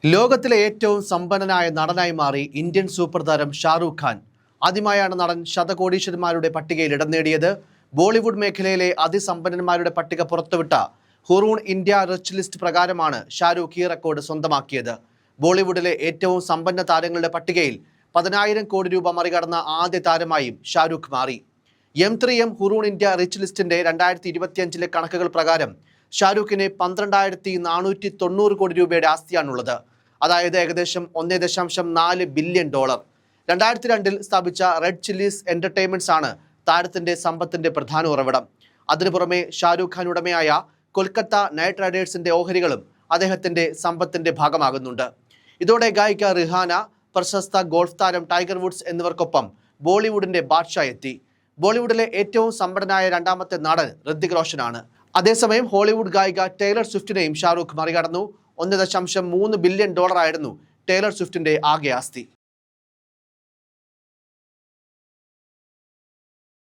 ലോകത്തിലെ ഏറ്റവും സമ്പന്നനായ നടനായി മാറി ഇന്ത്യൻ സൂപ്പർ താരം ഷാരൂഖ് ഖാൻ. ആദ്യമായാണ് നടൻ ശതകോടീശ്വരന്മാരുടെ പട്ടികയിൽ ഇടം നേടിയത്. ബോളിവുഡ് മേഖലയിലെ അതിസമ്പന്നന്മാരുടെ പട്ടിക പുറത്തുവിട്ട ഹുറൂൺ ഇന്ത്യ റിച്ച് ലിസ്റ്റ് പ്രകാരമാണ് ഷാരൂഖ് ഈ റെക്കോർഡ് സ്വന്തമാക്കിയത്. ബോളിവുഡിലെ ഏറ്റവും സമ്പന്ന താരങ്ങളുടെ പട്ടികയിൽ 10,000 കോടി രൂപ മറികടന്ന ആദ്യ താരമായും ഷാരൂഖ് മാറി. M3M ഹുറൂൺ ഇന്ത്യ റിച്ച് ലിസ്റ്റിന്റെ 2025 കണക്കുകൾ പ്രകാരം ഷാരൂഖിന് 12,490 കോടി രൂപയുടെ ആസ്തിയാണുള്ളത്. അതായത് ഏകദേശം $1.4 ബില്യൺ. 2002 സ്ഥാപിച്ച റെഡ് ചില്ലീസ് എന്റർടൈൻമെന്റ്സ് ആണ് താരത്തിന്റെ സമ്പത്തിന്റെ പ്രധാന ഉറവിടം. അതിനു പുറമെ ഷാരൂഖ് ഖാൻ ഉടമയായ കൊൽക്കത്ത നൈറ്റ് റൈഡേഴ്സിന്റെ ഓഹരികളും അദ്ദേഹത്തിന്റെ സമ്പത്തിന്റെ ഭാഗമാകുന്നുണ്ട്. ഇതോടെ ഗായിക റിഹാന, പ്രശസ്ത ഗോൾഫ് താരം ടൈഗർ വുഡ്സ് എന്നിവർക്കൊപ്പം ബോളിവുഡിന്റെ ബാദ്ഷാ എത്തി. ബോളിവുഡിലെ ഏറ്റവും സമ്പന്നനായ രണ്ടാമത്തെ നടൻ ഋതിക് റോഷനാണ്. അതേസമയം ഹോളിവുഡ് ഗായിക ടൈലർ സ്വിഫ്റ്റിനെയും ഷാരൂഖ് മറികടന്നു. $1.3 ബില്യൺ ആയിരുന്നു ടൈലർ സ്വിഫ്റ്റിന്റെ ആകെ ആസ്തി.